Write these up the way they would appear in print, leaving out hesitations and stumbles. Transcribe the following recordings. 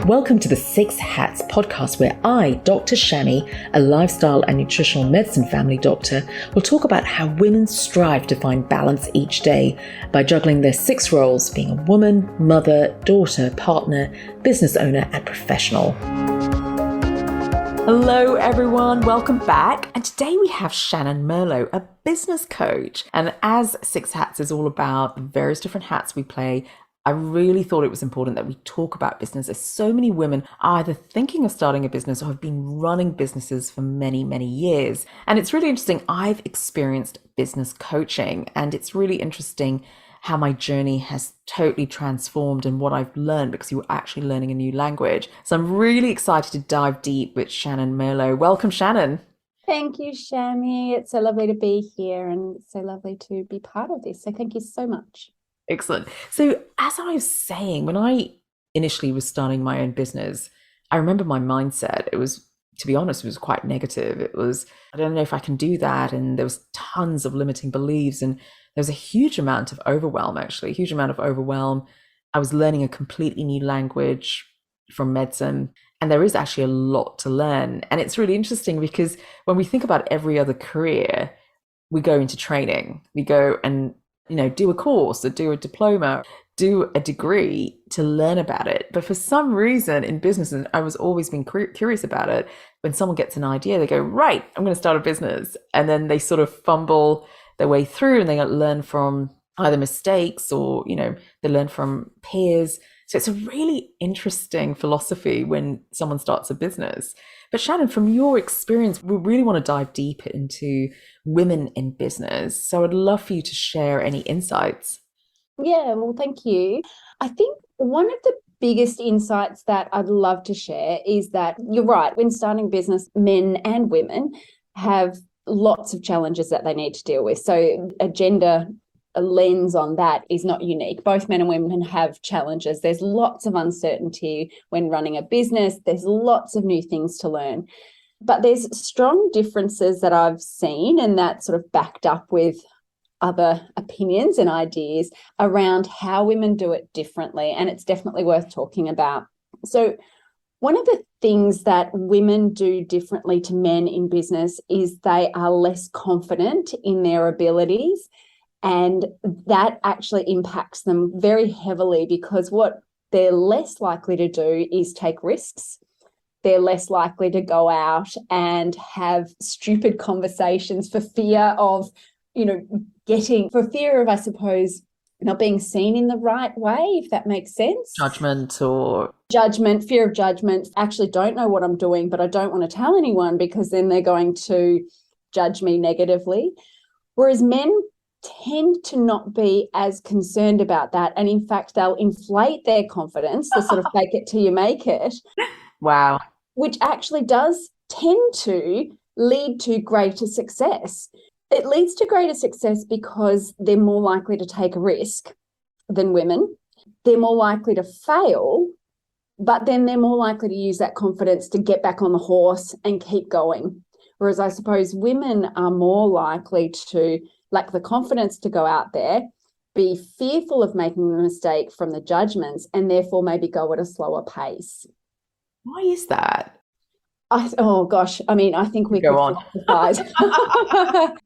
Welcome to the Six Hats podcast, where I, Dr. Shannyn, a lifestyle and nutritional medicine family doctor, will talk about how women strive to find balance each day by juggling their six roles, being a woman, mother, daughter, partner, business owner, and professional. Hello everyone, welcome back. And today we have Shannyn Merlo, a business coach. And as Six Hats is all about the various different hats we play, I really thought it was important that we talk about business, as so many women are either thinking of starting a business or have been running businesses for many, many years. And it's really interesting. I've experienced business coaching, and it's really interesting how my journey has totally transformed and what I've learned, because you're actually learning a new language. So I'm really excited to dive deep with Shannyn Merlo. Welcome, Shannyn. Thank you, Shami. It's so lovely to be here and so lovely to be part of this. So thank you so much. Excellent. So as I was saying, when I initially was starting my own business, I remember my mindset. It was, to be honest, it was quite negative. It was, I don't know if I can do that. And there was tons of limiting beliefs. And there was a huge amount of overwhelm, actually, a huge amount of overwhelm. I was learning a completely new language from medicine. And there is actually a lot to learn. And it's really interesting because when we think about every other career, we go into training. We go and do a course or do a diploma, do a degree to learn about it. But for some reason in business, and I was always been curious about it, when someone gets an idea, they go, right, I'm going to start a business. And then they sort of fumble their way through and they learn from either mistakes or, they learn from peers. So it's a really interesting philosophy when someone starts a business. But Shannyn, from your experience, we really want to dive deep into women in business. So I'd love for you to share any insights. Yeah, well, thank you. I think one of the biggest insights that I'd love to share is that you're right. When starting business, men and women have lots of challenges that they need to deal with. So a gender lens on that is not unique. Both men and women have challenges. There's lots of uncertainty when running a business. There's lots of new things to learn. But there's strong differences that I've seen, and that's sort of backed up with other opinions and ideas around how women do it differently. And it's definitely worth talking about. So one of the things that women do differently to men in business is they are less confident in their abilities. And that actually impacts them very heavily, because what they're less likely to do is take risks. They're less likely to go out and have stupid conversations for fear of, I suppose, not being seen in the right way, if that makes sense. Judgment, fear of judgment. Actually don't know what I'm doing, but I don't want to tell anyone because then they're going to judge me negatively. Whereas men tend to not be as concerned about that. And in fact, they'll inflate their confidence, the sort of fake it till you make it. Wow. Which actually does tend to lead to greater success. It leads to greater success because they're more likely to take a risk than women. They're more likely to fail, but then they're more likely to use that confidence to get back on the horse and keep going. Whereas I suppose women are more likely to lack the confidence to go out there, be fearful of making a mistake from the judgments, and therefore maybe go at a slower pace. Why is that? I think we go could on.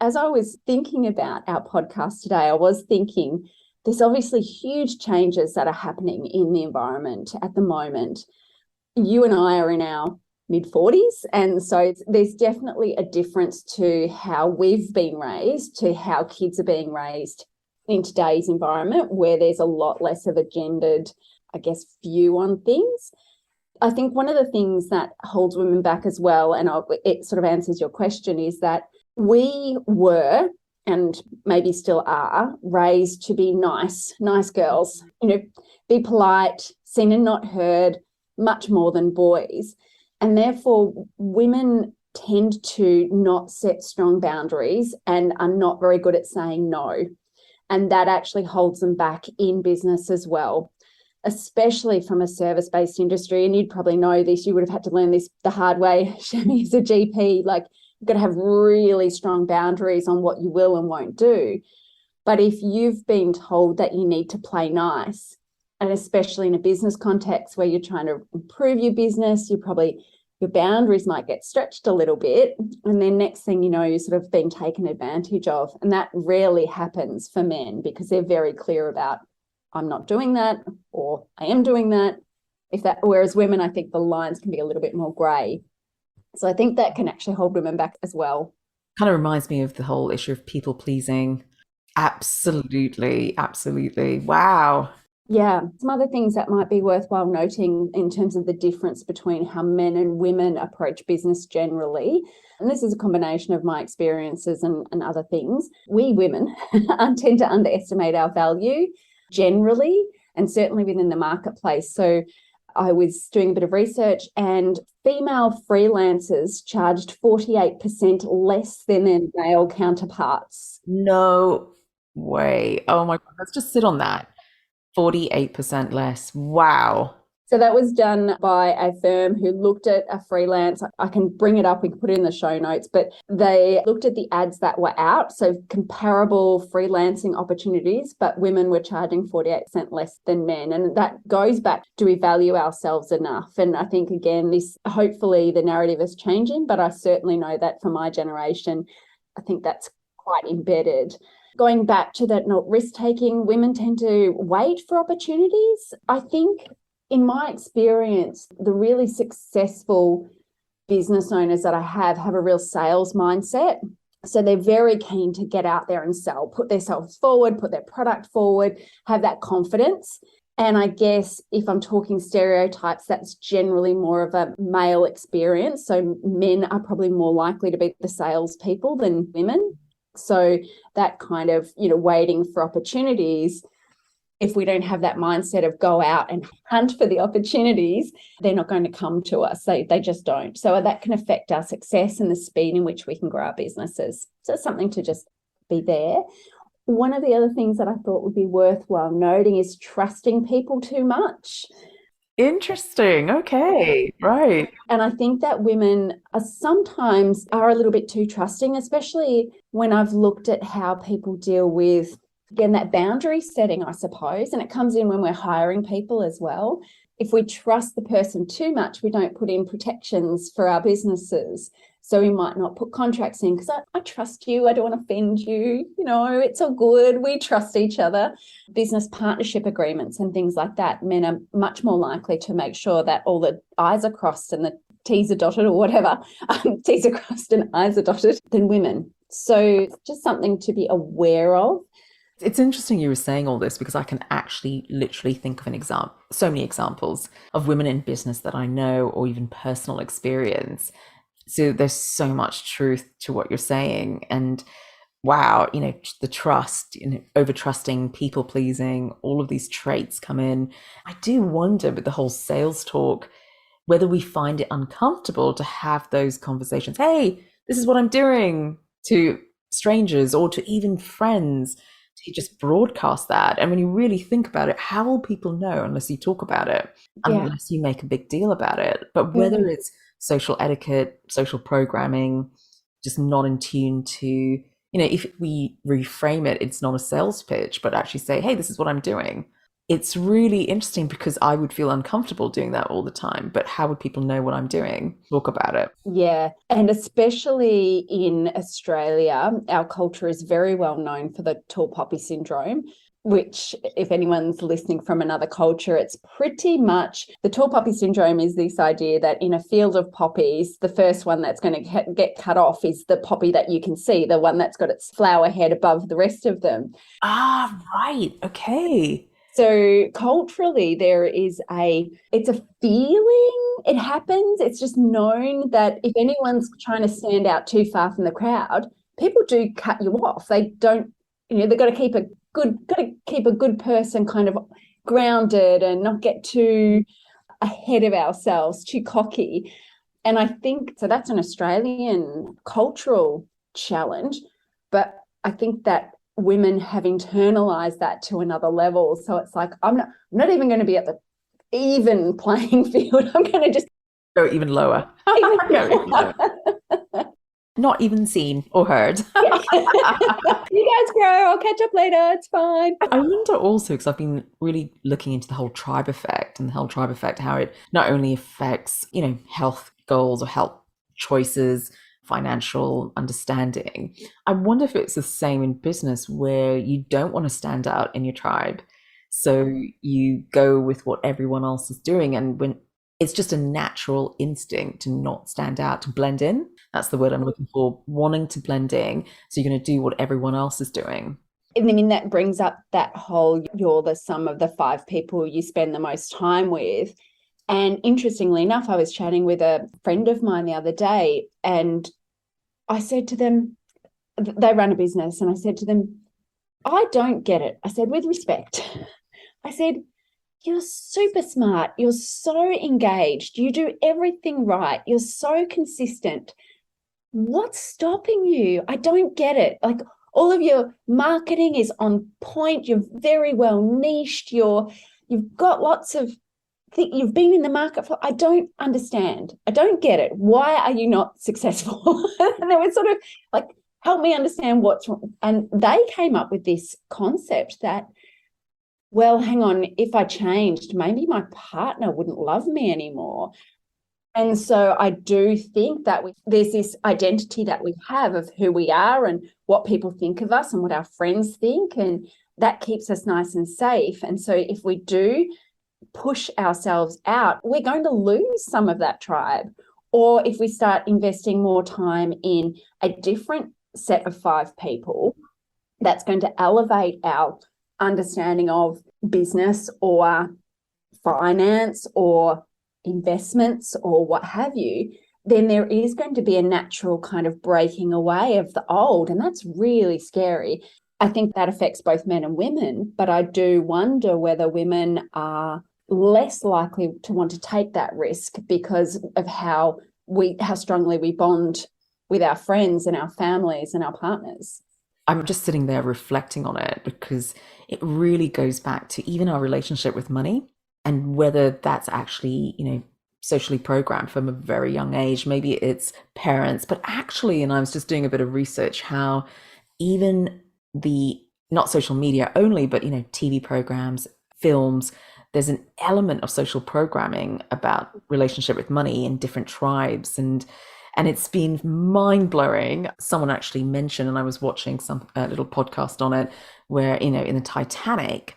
As I was thinking about our podcast today, I was thinking there's obviously huge changes that are happening in the environment at the moment. You and I are in our mid-40s, and so there's definitely a difference to how we've been raised to how kids are being raised in today's environment, where there's a lot less of a gendered, view on things. I think one of the things that holds women back as well, and it sort of answers your question, is that we were, and maybe still are, raised to be nice girls, be polite, seen and not heard, much more than boys. And therefore, women tend to not set strong boundaries and are not very good at saying no. And that actually holds them back in business as well, especially from a service-based industry. And you'd probably know this. You would have had to learn this the hard way, Shami, as a GP. You've got to have really strong boundaries on what you will and won't do. But if you've been told that you need to play nice And especially in a business context where you're trying to improve your business, your boundaries might get stretched a little bit. And then next thing you know, you're sort of being taken advantage of. And that rarely happens for men because they're very clear about, I'm not doing that, or I am doing that. Whereas women, I think the lines can be a little bit more grey. So I think that can actually hold women back as well. Kind of reminds me of the whole issue of people pleasing. Absolutely, absolutely. Wow. Yeah, some other things that might be worthwhile noting in terms of the difference between how men and women approach business generally. And this is a combination of my experiences and other things. We women tend to underestimate our value generally, and certainly within the marketplace. So I was doing a bit of research, and female freelancers charged 48% less than their male counterparts. No way. Oh my God. Let's just sit on that. 48% less. Wow. So that was done by a firm who looked at a freelance. I can bring it up, we can put it in the show notes, but they looked at the ads that were out, so comparable freelancing opportunities, but women were charging 48% less than men. And that goes back, do we value ourselves enough? And I think, again, hopefully the narrative is changing, but I certainly know that for my generation, I think that's quite embedded. Going back to that, not risk-taking, women tend to wait for opportunities. I think in my experience, the really successful business owners that I have a real sales mindset. So they're very keen to get out there and sell, put themselves forward, put their product forward, have that confidence. And I guess if I'm talking stereotypes, that's generally more of a male experience. So men are probably more likely to be the salespeople than women. So that kind of, waiting for opportunities, if we don't have that mindset of go out and hunt for the opportunities, they're not going to come to us. They just don't. So that can affect our success and the speed in which we can grow our businesses. So it's something to just be there. One of the other things that I thought would be worthwhile noting is trusting people too much. Interesting. Okay. Right. And I think that women sometimes are a little bit too trusting, especially when I've looked at how people deal with, again, that boundary setting, I suppose. And it comes in when we're hiring people as well. If we trust the person too much, we don't put in protections for our businesses. So we might not put contracts in because I trust you. I don't want to offend you. It's all good. We trust each other. Business partnership agreements and things like that. Men are much more likely to make sure that all the I's are crossed and the T's are dotted, or whatever. T's are crossed and I's are dotted than women. So just something to be aware of. It's interesting you were saying all this because I can actually literally think of so many examples of women in business that I know, or even personal experience. So there's so much truth to what you're saying. And wow, the trust, over trusting, people pleasing, all of these traits come in. I do wonder with the whole sales talk, whether we find it uncomfortable to have those conversations. Hey, this is what I'm doing, to strangers or to even friends, to just broadcast that. And when you really think about it, how will people know unless you talk about it, unless you make a big deal about it? But whether it's social etiquette, social programming, just not in tune to, if we reframe it, it's not a sales pitch, but actually say, hey, this is what I'm doing. It's really interesting because I would feel uncomfortable doing that all the time. But how would people know what I'm doing? Talk about it. Yeah. And especially in Australia, our culture is very well known for the tall poppy syndrome, which, if anyone's listening from another culture, it's pretty much the tall poppy syndrome is this idea that in a field of poppies, the first one that's going to get cut off is the poppy that you can see, the one that's got its flower head above the rest of them. Ah, right. Okay. So culturally, it's a feeling, it happens. It's just known that if anyone's trying to stand out too far from the crowd, people do cut you off. They don't, they've got to keep a good person kind of grounded and not get too ahead of ourselves, too cocky. And I think, so that's an Australian cultural challenge, but I think that women have internalized that to another level. So it's like, I'm not even going to be at the even playing field. I'm going to just go even lower. even lower. Not even seen or heard. Yeah. You guys grow. I'll catch up later. It's fine. I wonder also, because I've been really looking into the whole tribe effect and the whole tribe effect, how it not only affects, health goals or health choices, financial understanding. I wonder if it's the same in business where you don't want to stand out in your tribe. So you go with what everyone else is doing. And when it's just a natural instinct to not stand out, to blend in. That's the word I'm looking for, wanting to blend in. So you're going to do what everyone else is doing. And I mean, that brings up that whole, you're the sum of the 5 people you spend the most time with. And interestingly enough, I was chatting with a friend of mine the other day, and I said to them, they run a business, and I said to them, I don't get it. I said, with respect, I said, you're super smart. You're so engaged. You do everything right. You're so consistent. What's stopping you? I don't get it. Like, all of your marketing is on point. You're very well niched. You've got lots of you've been in the market for. I don't understand. I don't get it. Why are you not successful? And they were sort of like, help me understand what's wrong. And they came up with this concept that, well, hang on, if I changed, maybe my partner wouldn't love me anymore. And so I do think that there's this identity that we have of who we are and what people think of us and what our friends think, and that keeps us nice and safe. And so if we do push ourselves out, we're going to lose some of that tribe. Or if we start investing more time in a different set of 5 people, that's going to elevate our understanding of business or finance or investments or what have you, then there is going to be a natural kind of breaking away of the old. And that's really scary. I think that affects both men and women, but I do wonder whether women are less likely to want to take that risk because of how strongly we bond with our friends and our families and our partners. I'm just sitting there reflecting on it because it really goes back to even our relationship with money and whether that's actually, socially programmed from a very young age. Maybe it's parents, but actually, and I was just doing a bit of research, how even the not social media only, but TV programs, films, there's an element of social programming about relationship with money in different tribes, and it's been mind-blowing. Someone actually mentioned, and I was watching some little podcast on it, where in the Titanic,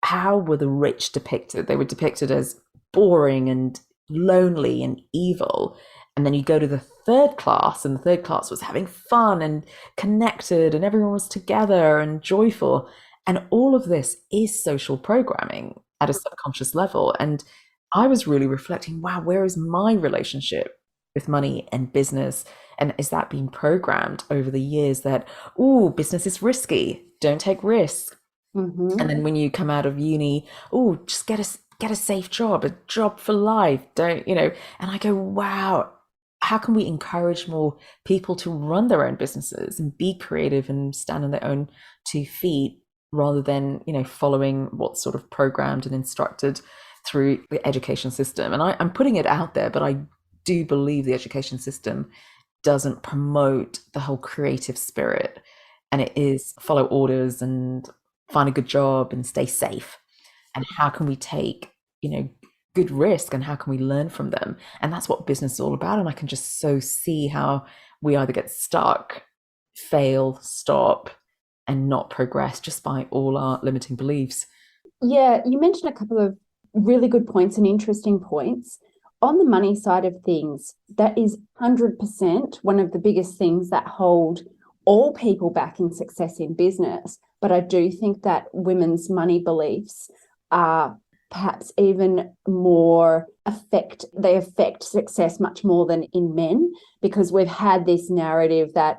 how were the rich depicted? They were depicted as boring and lonely and evil. And then you go to the third class, and the third class was having fun and connected, and everyone was together and joyful. And all of this is social programming at a subconscious level. And I was really reflecting, wow, where is my relationship with money and business? And is that being programmed over the years that, oh, business is risky, don't take risks. Mm-hmm. And then when you come out of uni, oh, just get a safe job, a job for life. Don't, and I go, wow, how can we encourage more people to run their own businesses and be creative and stand on their own 2 feet rather than, following what's sort of programmed and instructed through the education system? And I'm putting it out there, but I do believe the education system doesn't promote the whole creative spirit, and it is follow orders and find a good job and stay safe. And how can we take, good risk, and how can we learn from them? And that's what business is all about. And I can just so see how we either get stuck, fail, stop, and not progress just by all our limiting beliefs. Yeah, you mentioned a couple of really good points and interesting points. On the money side of things, that is 100% one of the biggest things that hold all people back in success in business. But I do think that women's money beliefs are perhaps even more they affect success much more than in men, because we've had this narrative that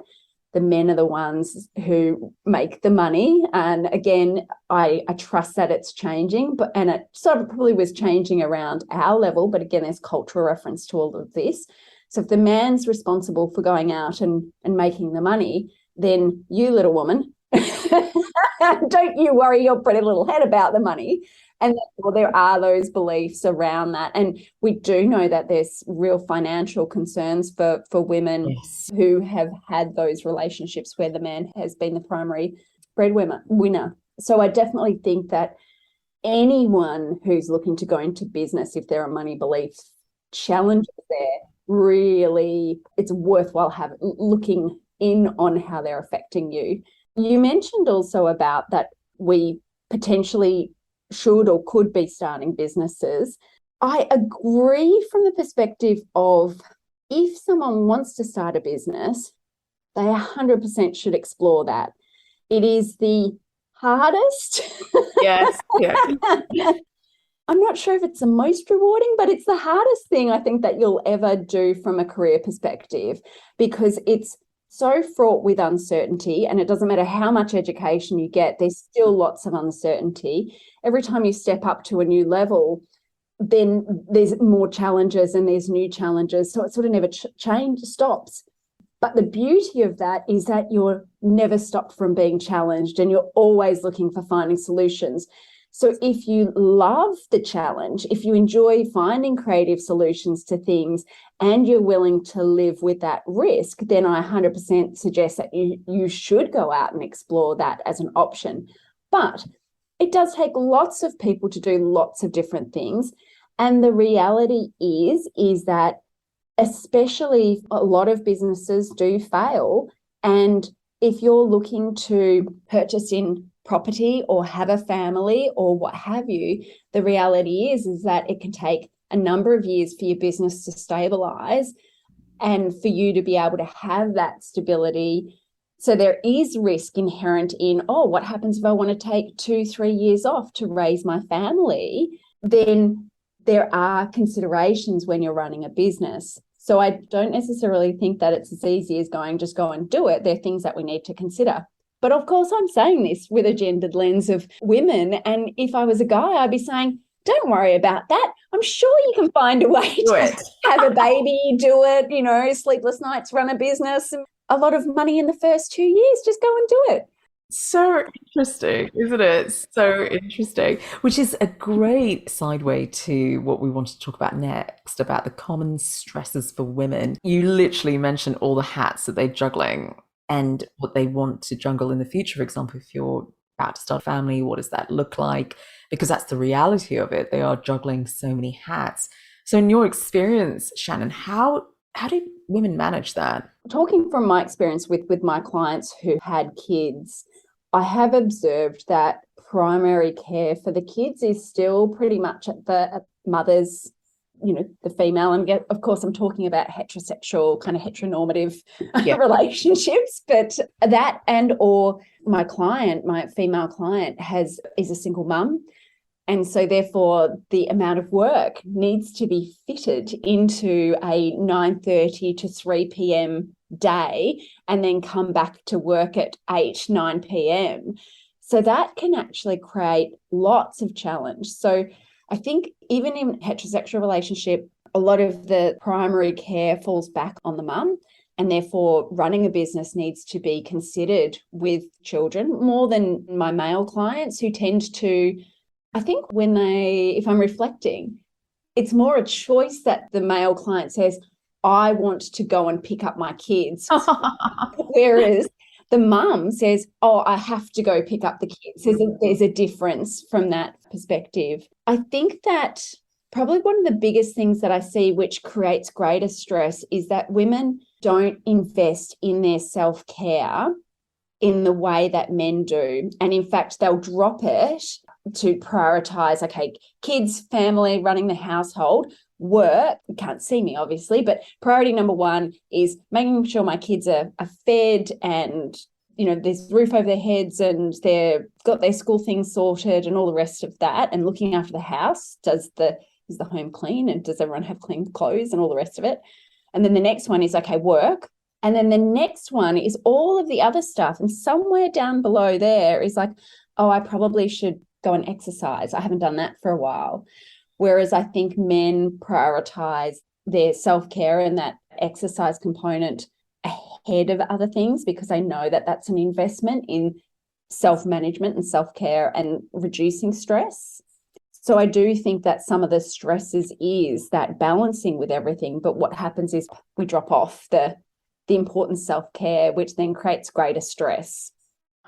the men are the ones who make the money. And again, I trust that it's changing, and it sort of probably was changing around our level. But again, there's cultural reference to all of this. So if the man's responsible for going out and making the money, then you, little woman, don't you worry your pretty little head about the money. And therefore there are those beliefs around that. And we do know that there's real financial concerns for women Yes. who have had those relationships where the man has been the primary breadwinner. So I definitely think that anyone who's looking to go into business, if there are money beliefs challenges there, really, it's worthwhile looking in on how they're affecting you. You mentioned also about that we potentially should or could be starting businesses. I agree from the perspective of if someone wants to start a business, they 100% should explore that. It is the hardest. Yes. Yeah. I'm not sure if it's the most rewarding, but it's the hardest thing I think that you'll ever do from a career perspective, because it's so fraught with uncertainty, and it doesn't matter how much education you get, there's still lots of uncertainty. Every time you step up to a new level, then there's more challenges and there's new challenges. So it sort of never stops. But the beauty of that is that you're never stopped from being challenged, and you're always looking for finding solutions. So if you love the challenge, if you enjoy finding creative solutions to things, and you're willing to live with that risk, then I 100% suggest that you should go out and explore that as an option. But it does take lots of people to do lots of different things. And the reality is that especially a lot of businesses do fail. And if you're looking to purchase in property or have a family or what have you, the reality is that it can take a number of years for your business to stabilize and for you to be able to have that stability. So there is risk inherent in, what happens if I want to take 2-3 years off to raise my family? Then there are considerations when you're running a business. So I don't necessarily think that it's as easy as just go and do it. There are things that we need to consider. But of course, I'm saying this with a gendered lens of women. And if I was a guy, I'd be saying, don't worry about that. I'm sure you can find a way to have a baby, do it, sleepless nights, run a business, and a lot of money in the first 2 years. Just go and do it. So interesting, isn't it? So interesting, which is a great segue to what we want to talk about next, about the common stresses for women. You literally mentioned all the hats that they're juggling and what they want to juggle in the future. For example, if you're about to start a family, what does that look like? Because that's the reality of it. They are juggling so many hats. So in your experience, Shannyn, how do women manage that? Talking from my experience with my clients who had kids, I have observed that primary care for the kids is still pretty much at the mother's, the female. And of course, I'm talking about heterosexual, kind of heteronormative relationships, but that or my female client is a single mum. And so therefore the amount of work needs to be fitted into a 9:30 to 3 p.m. day and then come back to work at 8-9 p.m. So that can actually create lots of challenge. So I think even in heterosexual relationship, a lot of the primary care falls back on the mum, and therefore running a business needs to be considered with children more than my male clients, who tend to, I think if I'm reflecting, it's more a choice that the male client says, I want to go and pick up my kids. Whereas the mum says, I have to go pick up the kids. There's a difference from that perspective. I think that probably one of the biggest things that I see which creates greater stress is that women don't invest in their self-care in the way that men do. And in fact, they'll drop it to prioritize, kids, family, running the household, work. You can't see me, obviously, but priority number one is making sure my kids are fed and, there's a roof over their heads and they've got their school things sorted and all the rest of that, and looking after the house. Is the home clean, and does everyone have clean clothes and all the rest of it? And then the next one is, work. And then the next one is all of the other stuff. And somewhere down below there is I probably should go and exercise. I haven't done that for a while. Whereas I think men prioritize their self-care and that exercise component ahead of other things, because I know that that's an investment in self-management and self-care and reducing stress. So I do think that some of the stresses is that balancing with everything. But what happens is we drop off the important self-care, which then creates greater stress.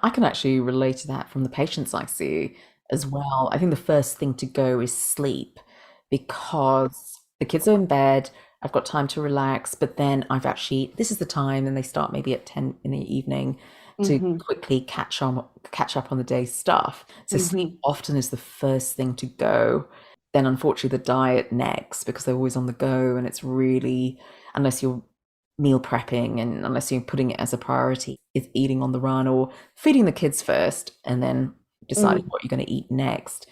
I can actually relate to that from the patients I see as well. I think the first thing to go is sleep because the kids are in bed. I've got time to relax, but then this is the time, and they start maybe at 10 in the evening to Mm-hmm. quickly catch up on the day's stuff. So sleep Mm-hmm. often is the first thing to go. Then unfortunately the diet next because they're always on the go, and it's really, unless you're meal prepping and unless you're putting it as a priority, is eating on the run or feeding the kids first and then deciding Mm. what you're going to eat next.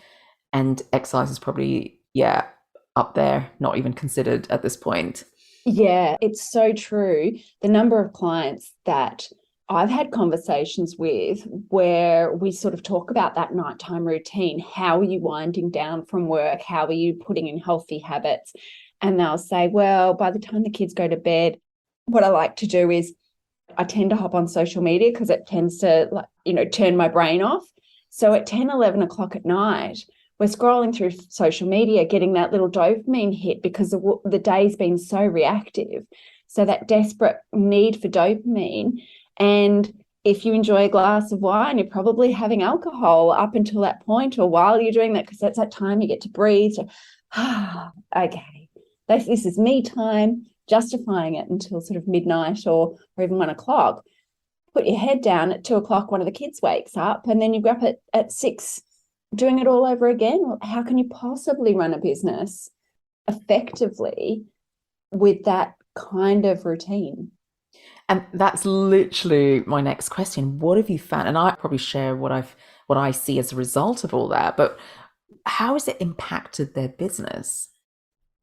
And exercise is probably, yeah, up there, not even considered at this point. Yeah, it's so true. The number of clients that I've had conversations with where we sort of talk about that nighttime routine. How are you winding down from work? How are you putting in healthy habits? And they'll say, well, by the time the kids go to bed, what I like to do is I tend to hop on social media because it tends to, like, turn my brain off. So at 10, 11 o'clock at night, we're scrolling through social media, getting that little dopamine hit because the day's been so reactive. So that desperate need for dopamine. And if you enjoy a glass of wine, you're probably having alcohol up until that point or while you're doing that, because that's that time you get to breathe. So, okay, this is me time, justifying it until sort of midnight or even 1 o'clock. Put your head down at 2 o'clock, one of the kids wakes up, and then you go up at 6 doing it all over again. Well, how can you possibly run a business effectively with that kind of routine? And that's literally my next question. What have you found? And I probably share what I see as a result of all that, but how has it impacted their business,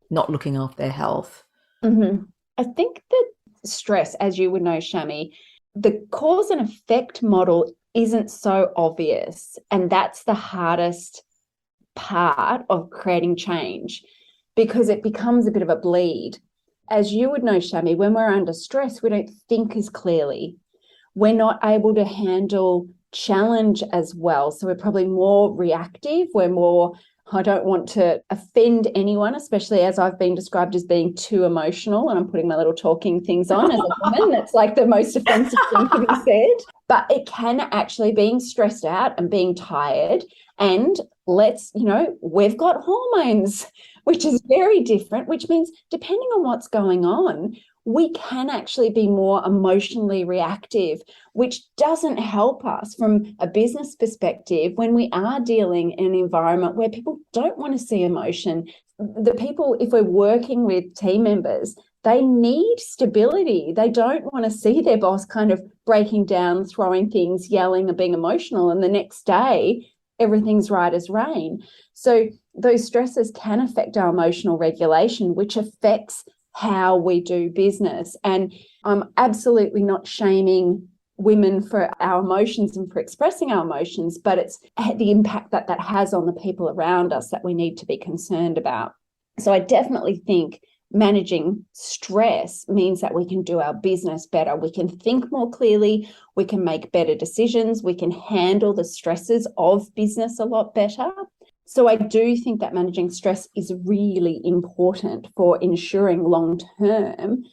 not looking after their health? Mm-hmm. I think that stress, as you would know, Shami, the cause and effect model isn't so obvious. And that's the hardest part of creating change, because it becomes a bit of a bleed. As you would know, Shami, when we're under stress, we don't think as clearly. We're not able to handle challenge as well. So we're probably more reactive. We're more, I don't want to offend anyone, especially as I've been described as being too emotional. And I'm putting my little talking things on as a woman. That's like the most offensive thing to be said. But it can actually, being stressed out and being tired. And we've got hormones, which is very different, which means depending on what's going on, we can actually be more emotionally reactive, which doesn't help us from a business perspective when we are dealing in an environment where people don't want to see emotion. The people, if we're working with team members, they need stability. They don't want to see their boss kind of breaking down, throwing things, yelling, and being emotional, and the next day everything's right as rain. So those stresses can affect our emotional regulation, which affects how we do business. And I'm absolutely not shaming women for our emotions and for expressing our emotions, but it's the impact that that has on the people around us that we need to be concerned about. So I definitely think managing stress means that we can do our business better. We can think more clearly. We can make better decisions. We can handle the stresses of business a lot better. So I do think that managing stress is really important for ensuring long term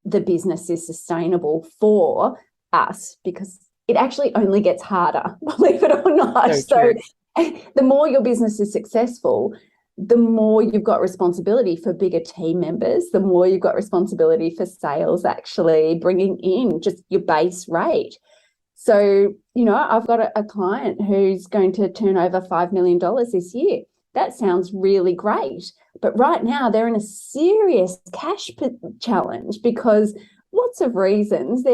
the business is sustainable for us, because it actually only gets harder, believe it or not. So So true. the more your business is successful, the more you've got responsibility for bigger team members, the more you've got responsibility for sales actually bringing in just your base rate. So, I've got a client who's going to turn over $5 million this year. That sounds really great. But right now they're in a serious cash challenge because lots of reasons.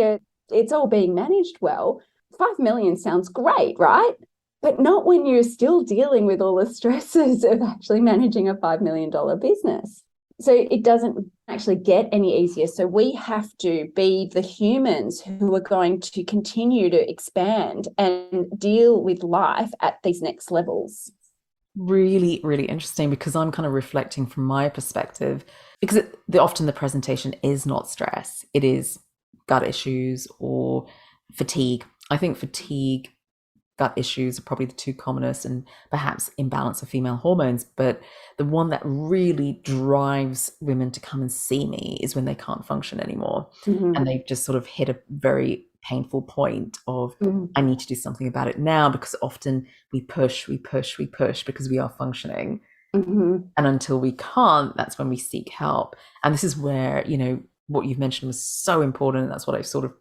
It's all being managed well. 5 million sounds great, right? But not when you're still dealing with all the stresses of actually managing a $5 million business. So it doesn't actually get any easier. So we have to be the humans who are going to continue to expand and deal with life at these next levels. Really, really interesting because I'm kind of reflecting from my perspective because often the presentation is not stress, it is gut issues or fatigue. I think fatigue gut issues are probably the two commonest, and perhaps imbalance of female hormones. But the one that really drives women to come and see me is when they can't function anymore. Mm-hmm. And they've just sort of hit a very painful point of, Mm-hmm. I need to do something about it now, because often we push because we are functioning. Mm-hmm. And until we can't, that's when we seek help. And this is where, what you've mentioned was so important. And that's what I sort of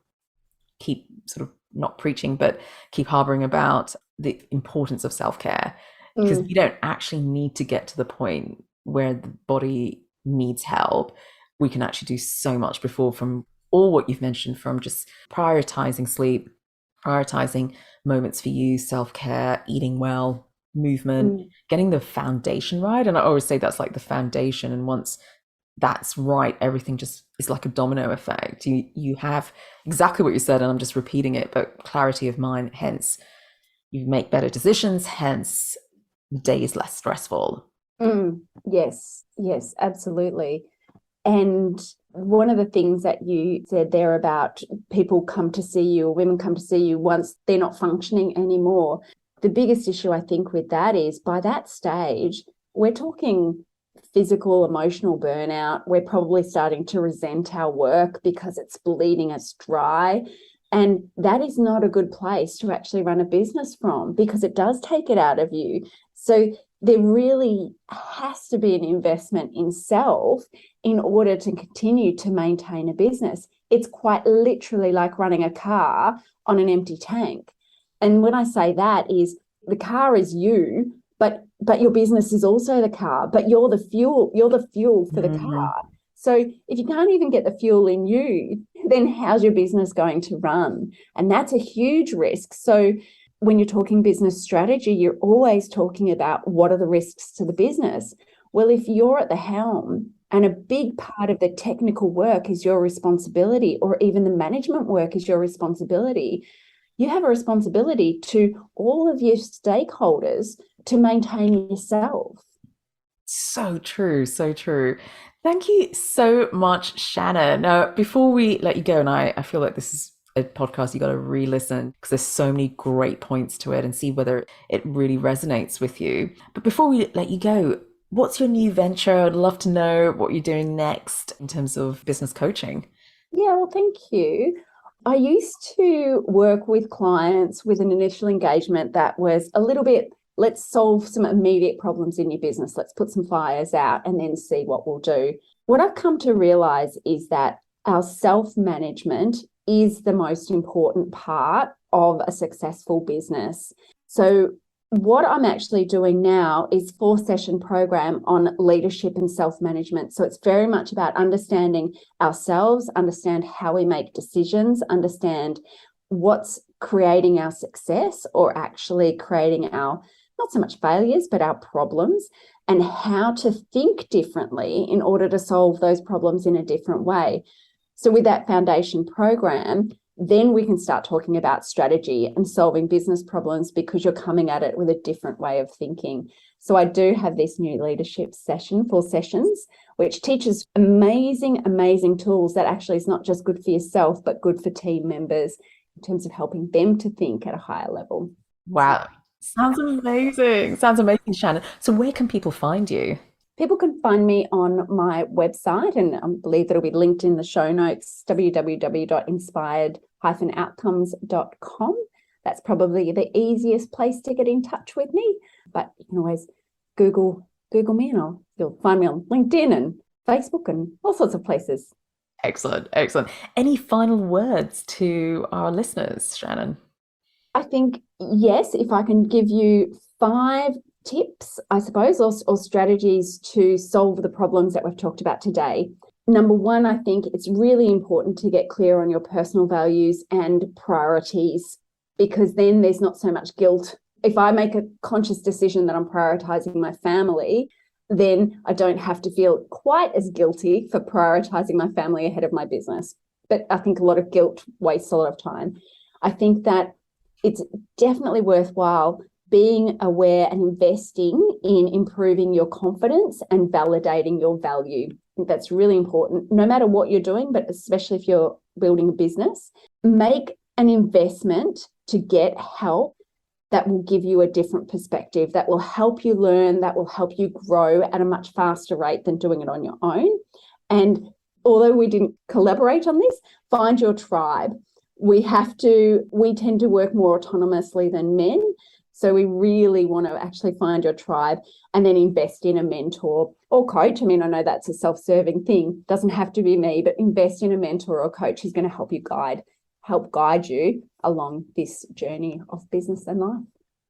keep sort of not preaching, but keep harboring about, the importance of self-care, because we don't actually need to get to the point where the body needs help. We can actually do so much before, from all what you've mentioned, from just prioritizing sleep, prioritizing moments for you, self-care, eating well, movement, getting the foundation right. And I always say that's like the foundation. And once that's right, everything just is like a domino effect. You have exactly what you said, and I'm just repeating it, but clarity of mind, hence you make better decisions, hence the day is less stressful. Yes, absolutely. And one of the things that you said there about people come to see you, or women come to see you once they're not functioning anymore. The biggest issue, I think, with that is, by that stage, we're talking physical, emotional burnout. We're probably starting to resent our work because it's bleeding us dry. And that is not a good place to actually run a business from, because it does take it out of you. So there really has to be an investment in self in order to continue to maintain a business. It's quite literally like running a car on an empty tank. And when I say that, is the car is you, but your business is also the car, but you're the fuel for the car. So if you can't even get the fuel in you, then how's your business going to run? And that's a huge risk. So when you're talking business strategy, you're always talking about, what are the risks to the business? Well, if you're at the helm and a big part of the technical work is your responsibility, or even the management work is your responsibility, you have a responsibility to all of your stakeholders to maintain yourself. So true, so true. Thank you so much, Shannyn. Now, before we let you go, and I feel like this is a podcast you got to re-listen, because there's so many great points to it, and see whether it really resonates with you. But before we let you go, what's your new venture? I'd love to know what you're doing next in terms of business coaching. Yeah, well, thank you. I used to work with clients with an initial engagement that was a little bit, let's solve some immediate problems in your business. Let's put some fires out and then see what we'll do. What I've come to realize is that our self-management is the most important part of a successful business. So what I'm actually doing now is 4-session program on leadership and self-management. So it's very much about understanding ourselves, understand how we make decisions, understand what's creating our success, or actually creating our, not so much failures, but our problems, and how to think differently in order to solve those problems in a different way. So with that foundation program, then we can start talking about strategy and solving business problems, because you're coming at it with a different way of thinking. So I do have this new leadership session, 4 sessions, which teaches amazing, amazing tools that actually is not just good for yourself, but good for team members in terms of helping them to think at a higher level. Wow. Sounds amazing. Sounds amazing, Shannyn. So where can people find you? People can find me on my website, and I believe that'll be linked in the show notes, www.inspired-outcomes.com. That's probably the easiest place to get in touch with me. But you can always Google me, and you'll find me on LinkedIn and Facebook and all sorts of places. Excellent, excellent. Any final words to our listeners, Shannyn? I think, yes, if I can give you 5 tips, I suppose, or strategies to solve the problems that we've talked about today. Number 1, I think it's really important to get clear on your personal values and priorities, because then there's not so much guilt. If I make a conscious decision that I'm prioritizing my family, then I don't have to feel quite as guilty for prioritizing my family ahead of my business. But I think a lot of guilt wastes a lot of time. I think that it's definitely worthwhile being aware and investing in improving your confidence and validating your value. I think that's really important, no matter what you're doing, but especially if you're building a business. Make an investment to get help that will give you a different perspective, that will help you learn, that will help you grow at a much faster rate than doing it on your own. And although we didn't collaborate on this, find your tribe. We tend to work more autonomously than men. So we really want to actually find your tribe and then invest in a mentor or coach. I mean, I know that's a self-serving thing. Doesn't have to be me, but invest in a mentor or coach who's going to help guide you along this journey of business and life.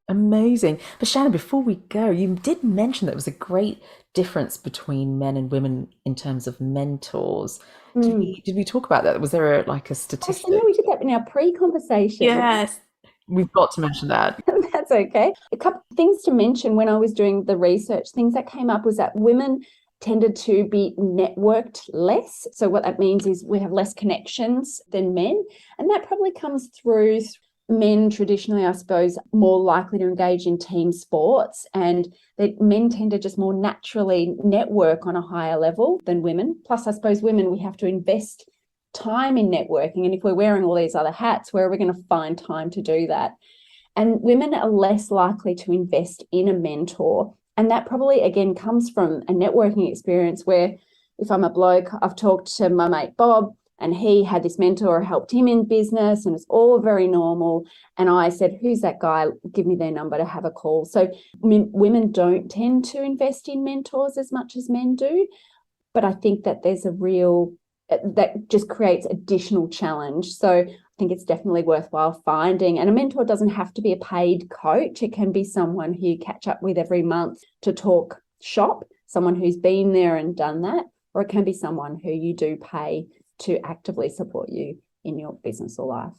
Amazing. But Shannyn, before we go, you did mention that it was a great difference between men and women in terms of mentors. Did we talk about that? Was there a statistic? I know we did that in our pre-conversation. Yes. We've got to mention that. That's okay. A couple of things to mention when I was doing the research, things that came up was that women tended to be networked less. So what that means is we have less connections than men. And that probably comes through men traditionally, I suppose, more likely to engage in team sports, and that men tend to just more naturally network on a higher level than women. Plus, I suppose women, we have to invest time in networking. And if we're wearing all these other hats, where are we going to find time to do that? And women are less likely to invest in a mentor. And that probably, again, comes from a networking experience where if I'm a bloke, I've talked to my mate Bob, and he had this mentor, helped him in business, and it's all very normal. And I said, who's that guy? Give me their number to have a call. So women don't tend to invest in mentors as much as men do. But I think that that just creates additional challenge. So I think it's definitely worthwhile finding. And a mentor doesn't have to be a paid coach. It can be someone who you catch up with every month to talk shop, someone who's been there and done that, or it can be someone who you do pay to actively support you in your business or life.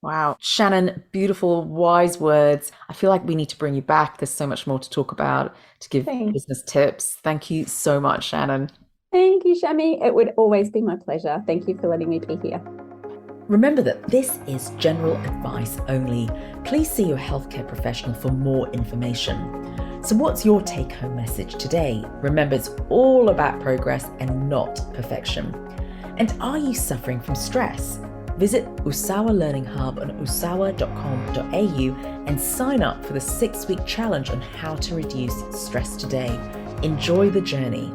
Wow. Shannyn, beautiful, wise words. I feel like we need to bring you back. There's so much more to talk about, to give business tips. Thank you so much, Shannyn. Thank you, Shami. It would always be my pleasure. Thank you for letting me be here. Remember that this is general advice only. Please see your healthcare professional for more information. So what's your take-home message today? Remember, it's all about progress and not perfection. And are you suffering from stress? Visit Usawa Learning Hub on usawa.com.au and sign up for the 6-week challenge on how to reduce stress today. Enjoy the journey.